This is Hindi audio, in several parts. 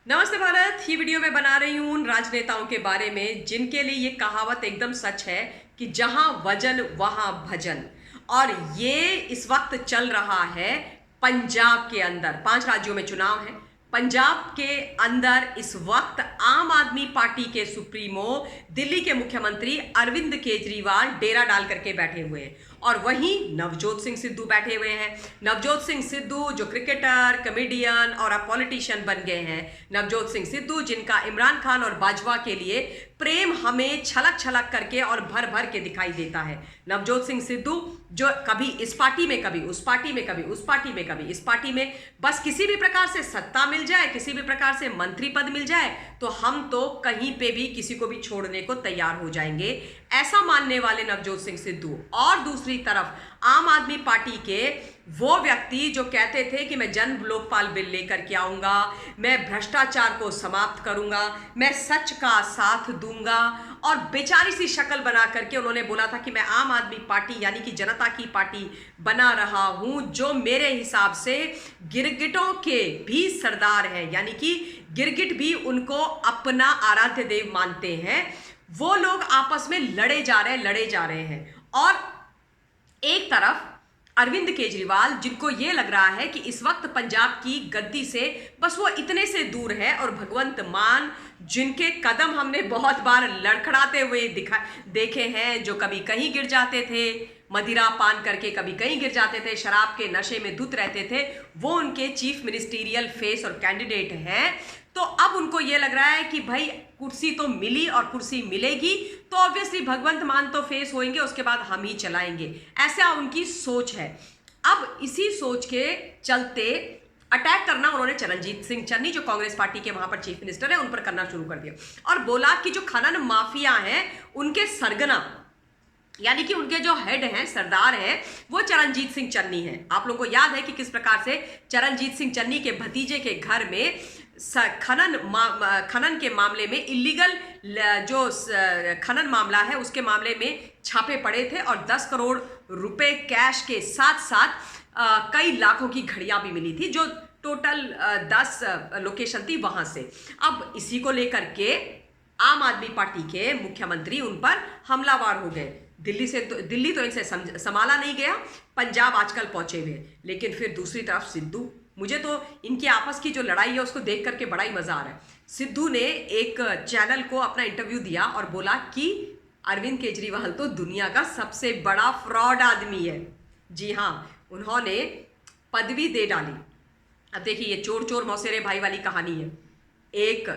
नमस्ते भारत। ये वीडियो मैं बना रही हूँ उन राजनेताओं के बारे में जिनके लिए ये कहावत एकदम सच है कि जहां वजन वहां भजन। और ये इस वक्त चल रहा है पंजाब के अंदर। 5 राज्यों में चुनाव है। पंजाब के अंदर इस वक्त आम आदमी पार्टी के सुप्रीमो दिल्ली के मुख्यमंत्री अरविंद केजरीवाल डेरा डाल करके बैठे हुए हैं और वहीं नवजोत सिंह सिद्धू बैठे हुए हैं। नवजोत सिंह सिद्धू जो क्रिकेटर, कॉमेडियन और अब पॉलिटिशियन बन गए हैं। नवजोत सिंह सिद्धू जिनका इमरान खान और बाजवा के लिए प्रेम हमें छलक छलक करके और भर भर के दिखाई देता है। नवजोत सिंह सिद्धू जो कभी इस पार्टी में, कभी उस पार्टी में, कभी उस पार्टी में, कभी इस पार्टी में, बस किसी भी प्रकार से सत्ता मिल जाए, किसी भी प्रकार से मंत्री पद मिल जाए तो हम तो कहीं पे भी किसी को भी छोड़ने को तैयार हो जाएंगे, ऐसा मानने वाले नवजोत सिंह सिद्धू। और दूसरी तरफ आम आदमी पार्टी के वो व्यक्ति जो कहते थे कि मैं जन लोकपाल बिल लेकर के आऊंगा, मैं भ्रष्टाचार को समाप्त करूंगा, मैं सच का साथ दूंगा, और बेचारी सी शक्ल बना करके उन्होंने बोला था कि मैं आम आदमी पार्टी यानी कि जनता की पार्टी बना रहा हूं, जो मेरे हिसाब से गिरगिटों के भी सरदार है, यानी कि गिरगिट भी उनको अपना आराध्य देव मानते हैं। वो लोग आपस में लड़े जा रहे हैं। और एक तरफ अरविंद केजरीवाल जिनको ये लग रहा है कि इस वक्त पंजाब की गद्दी से बस वो इतने से दूर है, और भगवंत मान जिनके कदम हमने बहुत बार लड़खड़ाते हुए देखे हैं, जो कभी कहीं गिर जाते थे मदिरा पान करके, कभी कहीं गिर जाते थे शराब के नशे में धुत रहते थे, वो उनके चीफ मिनिस्टीरियल फेस और कैंडिडेट हैं। तो अब उनको ये लग रहा है कि भाई कुर्सी तो मिली और कुर्सी मिलेगी तो ऑब्वियसली भगवंत मान तो फेस होंगे, उसके बाद हम ही चलाएंगे, ऐसा उनकी सोच है। अब इसी सोच के चलते अटैक करना उन्होंने चरणजीत सिंह चन्नी जो कांग्रेस पार्टी के वहां पर चीफ मिनिस्टर है उन पर करना शुरू कर दिया, और बोला कि जो खनन माफिया हैं उनके सरगना यानी कि उनके जो हेड हैं, सरदार हैं, वो चरणजीत सिंह चन्नी हैं। आप लोगों को याद है कि किस प्रकार से चरणजीत सिंह चन्नी के भतीजे के घर में खनन के मामले में इलीगल जो खनन मामला है उसके मामले में छापे पड़े थे, और 10 करोड़ रुपए कैश के साथ साथ कई लाखों की घड़ियां भी मिली थी, जो टोटल 10 लोकेशन थी वहां से। अब इसी को लेकर के आम आदमी पार्टी के मुख्यमंत्री उन पर हमलावर हो गए। दिल्ली तो इनसे संभाला नहीं गया, पंजाब आजकल पहुंचे हुए। लेकिन फिर दूसरी तरफ सिद्धू, मुझे तो इनकी आपस की जो लड़ाई है उसको देख करके बड़ा ही मजा आ रहा है। सिद्धू ने एक चैनल को अपना इंटरव्यू दिया और बोला कि अरविंद केजरीवाल तो दुनिया का सबसे बड़ा फ्रॉड आदमी है। जी हाँ, उन्होंने पदवी दे डाली। अब देखिए, ये चोर चोर मौसेरे भाई वाली कहानी है। एक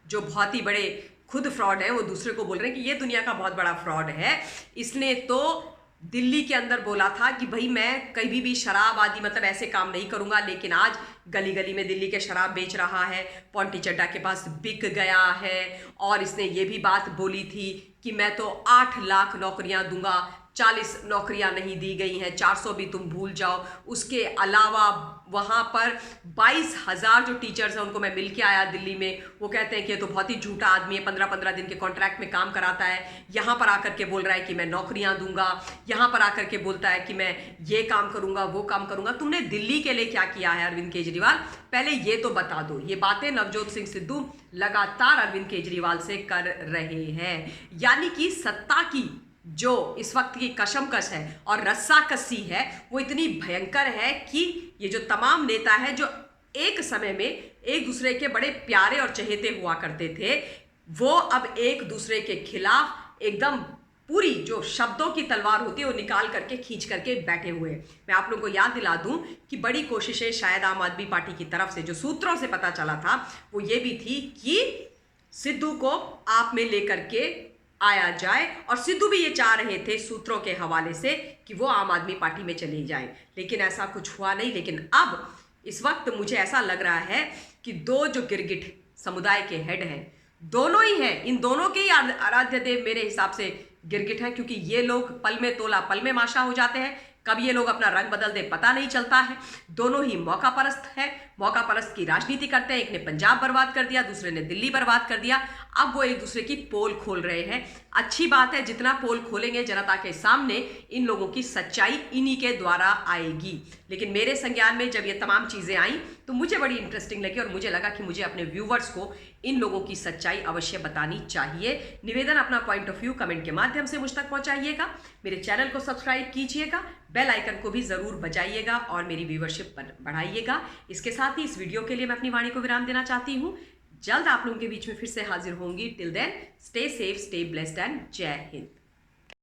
जो बहुत ही बड़े खुद फ्रॉड है वो दूसरे को बोल रहे हैं कि ये दुनिया का बहुत बड़ा फ्रॉड है। इसने तो दिल्ली के अंदर बोला था कि भाई मैं कभी भी शराब आदि मतलब ऐसे काम नहीं करूंगा, लेकिन आज गली गली में दिल्ली के शराब बेच रहा है, पॉन्टी चड्डा के पास बिक गया है। और इसने ये भी बात बोली थी कि मैं तो 8 लाख नौकरियां दूंगा, 40 नौकरियां नहीं दी गई हैं, 400 भी तुम भूल जाओ। उसके अलावा वहाँ पर 22,000 जो टीचर्स हैं उनको मैं मिल के आया दिल्ली में, वो कहते हैं कि ये तो बहुत ही झूठा आदमी है, 15-15 दिन के कॉन्ट्रैक्ट में काम कराता है, यहाँ पर आकर के बोल रहा है कि मैं नौकरियाँ दूंगा, यहाँ पर आकर के बोलता है कि मैं ये काम करूंगा, वो काम करूंगा। तुमने दिल्ली के लिए क्या किया है अरविंद केजरीवाल, पहले ये तो बता दो। ये बातें नवजोत सिंह सिद्धू लगातार अरविंद केजरीवाल से कर रहे हैं, यानी कि सत्ता की जो इस वक्त की कशमकश है और रस्साकसी है वो इतनी भयंकर है कि ये जो तमाम नेता है जो एक समय में एक दूसरे के बड़े प्यारे और चहेते हुआ करते थे, वो अब एक दूसरे के खिलाफ एकदम पूरी जो शब्दों की तलवार होती है वो निकाल करके खींच करके बैठे हुए हैं। मैं आप लोगों को याद दिला दूं कि बड़ी कोशिशें शायद आम आदमी पार्टी की तरफ से जो सूत्रों से पता चला था वो ये भी थी कि सिद्धू को आप में लेकर के आया जाए, और सिद्धू भी ये चाह रहे थे सूत्रों के हवाले से कि वो आम आदमी पार्टी में चले जाएं, लेकिन ऐसा कुछ हुआ नहीं। लेकिन अब इस वक्त मुझे ऐसा लग रहा है कि दो जो गिरगिट समुदाय के हेड हैं, दोनों ही हैं, इन दोनों के ही आराध्य देव मेरे हिसाब से गिरगिट हैं, क्योंकि ये लोग पल में तोला पल में माशा हो जाते हैं। कब ये लोग अपना रंग बदल दे पता नहीं चलता है। दोनों ही मौका परस्त है, मौका परस्त की राजनीति करते हैं। एक ने पंजाब बर्बाद कर दिया, दूसरे ने दिल्ली बर्बाद कर दिया। अब वो एक दूसरे की पोल खोल रहे हैं। अच्छी बात है, जितना पोल खोलेंगे जनता के सामने इन लोगों की सच्चाई इन्हीं के द्वारा आएगी। लेकिन मेरे संज्ञान में जब ये तमाम चीजें आई तो तो मुझे बड़ी इंटरेस्टिंग लगी और मुझे लगा कि मुझे अपने व्यूवर्स को इन लोगों की सच्चाई अवश्य बतानी चाहिए। निवेदन, अपना पॉइंट ऑफ व्यू कमेंट के माध्यम से मुझ तक पहुंचाइएगा। मेरे चैनल को सब्सक्राइब कीजिएगा, बेल आइकन को भी ज़रूर बजाइएगा और मेरी व्यूवरशिप बढ़ाइएगा। इसके साथ ही इस वीडियो के लिए मैं अपनी वाणी को विराम देना चाहती हूँ। जल्द आप लोगों के बीच में फिर से हाजिर होंगी। Till then stay safe, stay blessed and जय हिंद।